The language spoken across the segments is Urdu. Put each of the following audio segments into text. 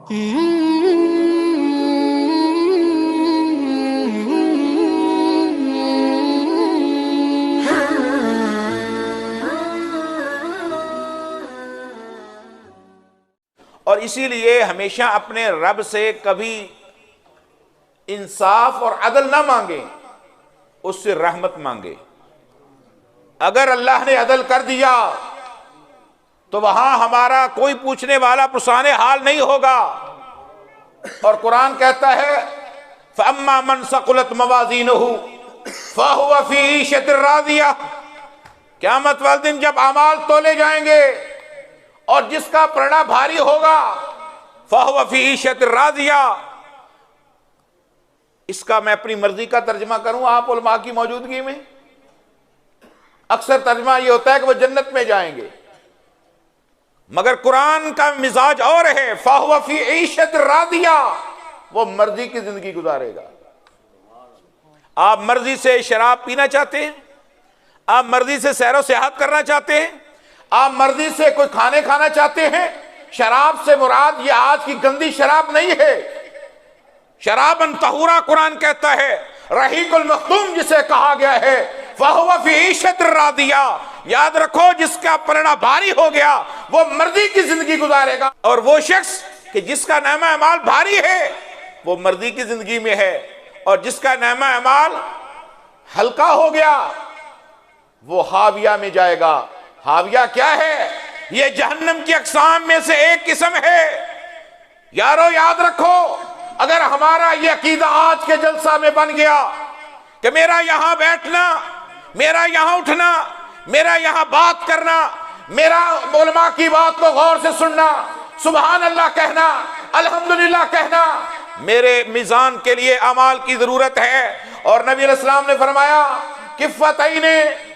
اور اسی لیے ہمیشہ اپنے رب سے کبھی انصاف اور عدل نہ مانگیں، اس سے رحمت مانگے۔ اگر اللہ نے عدل کر دیا تو وہاں ہمارا کوئی پوچھنے والا پرسان حال نہیں ہوگا۔ اور قرآن کہتا ہے فَأَمَّا مَنْ ثَقُلَتْ مَوَازِينُهُ فَهُوَ فِي عِيشَةٍ رَاضِيَةٍ، قیامت والے دن جب اعمال تولے جائیں گے اور جس کا پلڑا بھاری ہوگا فَهُوَ فِي عِيشَةٍ رَاضِيَةٍ، اس کا میں اپنی مرضی کا ترجمہ کروں آپ علماء کی موجودگی میں، اکثر ترجمہ یہ ہوتا ہے کہ وہ جنت میں جائیں گے، مگر قرآن کا مزاج اور ہے فَهُوَ فِي عِيشَةٍ رَاضِيَةٍ، وہ مرضی کی زندگی گزارے گا۔ آپ مرضی سے شراب پینا چاہتے ہیں، آپ مرضی سے سیر و سیاحت کرنا چاہتے ہیں، آپ مرضی سے کوئی کھانے کھانا چاہتے ہیں، شراب سے مراد یہ آج کی گندی شراب نہیں ہے، شراباً طہورا قرآن کہتا ہے، رحیق المختوم جسے کہا گیا ہے فَهُوَ فِي عِيشَةٍ رَاضِيَةٍ، یاد رکھو جس کا پلڑا بھاری ہو گیا وہ مرضی کی زندگی گزارے گا، اور وہ شخص کہ جس کا نامہ اعمال بھاری ہے وہ مرضی کی زندگی میں ہے، اور جس کا نامہ اعمال ہلکا ہو گیا وہ حاویہ میں جائے گا۔ حاویہ کیا ہے؟ یہ جہنم کی اقسام میں سے ایک قسم ہے۔ یارو یاد رکھو، اگر ہمارا یہ عقیدہ آج کے جلسہ میں بن گیا کہ میرا یہاں بیٹھنا، میرا یہاں اٹھنا، میرا یہاں بات کرنا، میرا علماء کی بات کو غور سے سننا، سبحان اللہ کہنا، الحمدللہ کہنا، میرے میزان کے لیے اعمال کی ضرورت ہے۔ اور نبی علیہ السلام نے فرمایا کفتین،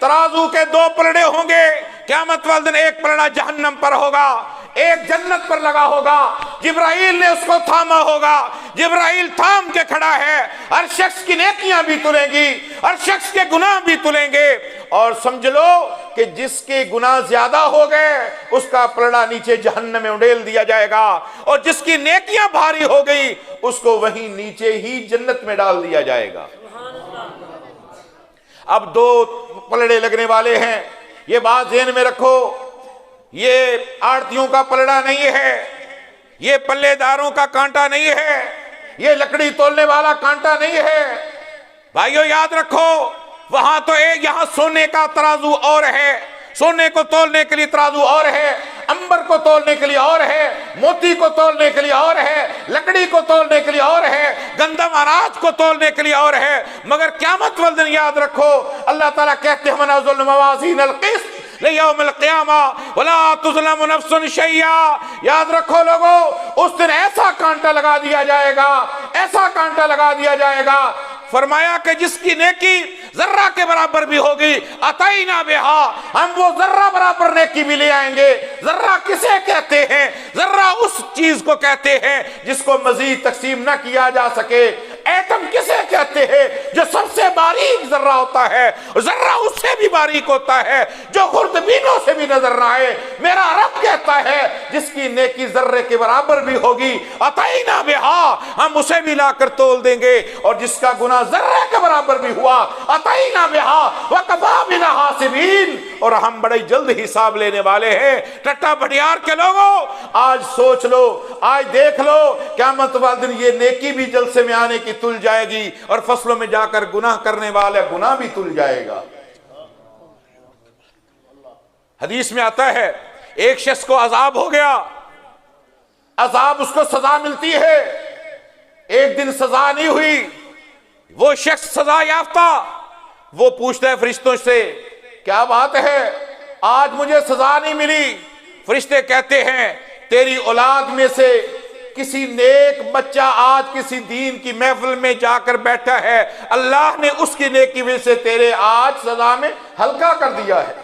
ترازو کے دو پلڑے ہوں گے، قیامت والے دن ایک پلڑا جہنم پر ہوگا، ایک جنت پر لگا ہوگا، جبرائیل نے اس کو تھاما ہوگا، جبرائیل تھام کے کھڑا ہے، ہر شخص کی نیکیاں بھی تلیں گی، ہر شخص کے گناہ بھی تلیں گے، اور سمجھ لو کہ جس کے گناہ زیادہ ہو گئے اس کا پلڑا نیچے جہنم میں اڈیل دیا جائے گا، اور جس کی نیکیاں بھاری ہو گئی اس کو وہیں نیچے ہی جنت میں ڈال دیا جائے گا۔ اب دو پلڑے لگنے والے ہیں، یہ بات ذہن میں رکھو، یہ آڑتیوں کا پلڑا نہیں ہے، یہ پلے داروں کا کانٹا نہیں ہے، یہ لکڑی تولنے والا کانٹا نہیں ہے۔ بھائیو یاد رکھو، وہاں تو ایک یہاں سونے کا ترازو اور ہے، سونے کو تولنے کے لیے ترازو اور ہے، امبر کو تولنے کے لیے اور ہے، موتی کو تولنے کے لیے اور ہے، لکڑی کو تولنے کے لیے اور ہے، گندم اناج کو تولنے کے لیے اور ہے، مگر قیامت والے دن یاد رکھو اللہ تعالیٰ کہتے ہیں وَنَزُلُ الْمَوَازِينَ الْقِسْطَ لِيَوْمِ الْقِيَامَةِ وَلَا تُظْلَمُ نَفْسٌ شَيْئًا، یاد رکھو لوگو اس دن ایسا کانٹا لگا دیا جائے گا، ایسا کانٹا لگا دیا جائے گا، فرمایا کہ جس کی نیکی ذرہ کے برابر بھی ہوگی اتینا بہا، ہم وہ ذرہ برابر نیکی بھی لے آئیں گے۔ ذرہ کسے کہتے ہیں؟ ذرہ اس چیز کو کہتے ہیں جس کو مزید تقسیم نہ کیا جا سکے۔ ایٹم کسے کہتے ہیں؟ جو سب سے باریک ذرہ ہوتا ہے، ذرہ اس سے بھی باریک ہوتا ہے جو خوردبینوں سے بھی نظر نہ آئے۔ میرا رب کہتا ہے جس کی نیکی ذرے کے برابر بھی ہوگی اتینا بہا، ہم اسے بھی لا کر تول دیں گے، اور جس کا گناہ ذرے کے برابر بھی ہوا اتینا بہا وکفی بنا حاسبین، اور ہم بڑے جلد حساب لینے والے ہیں۔ ٹٹا بھٹیار کے لوگوں آج سوچ لو، آج دیکھ لو، قیامت والے دن یہ نیکی بھی جلسے میں آنے کی تل جائے گی، اور فصلوں میں جا کر گناہ کرنے والا گناہ بھی تل جائے گا۔ حدیث میں آتا ہے ایک شخص کو عذاب ہو گیا، عذاب اس کو سزا ملتی ہے، ایک دن سزا نہیں ہوئی، وہ شخص سزا یافتہ وہ پوچھتا ہے فرشتوں سے کیا بات ہے آج مجھے سزا نہیں ملی؟ فرشتے کہتے ہیں تیری اولاد میں سے کسی نیک بچہ آج کسی دین کی محفل میں جا کر بیٹھا ہے، اللہ نے اس کی نیکی وجہ سے تیرے آج سزا میں ہلکا کر دیا ہے۔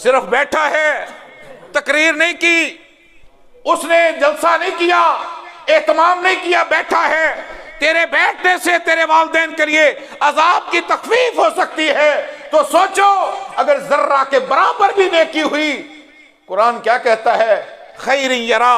صرف بیٹھا ہے، تقریر نہیں کی، اس نے جلسہ نہیں کیا، اہتمام نہیں کیا، بیٹھا ہے، تیرے بیٹھنے سے تیرے والدین کے لیے عذاب کی تخفیف ہو سکتی ہے۔ تو سوچو اگر ذرہ کے برابر بھی نیکی ہوئی، قرآن کیا کہتا ہے خیر یرا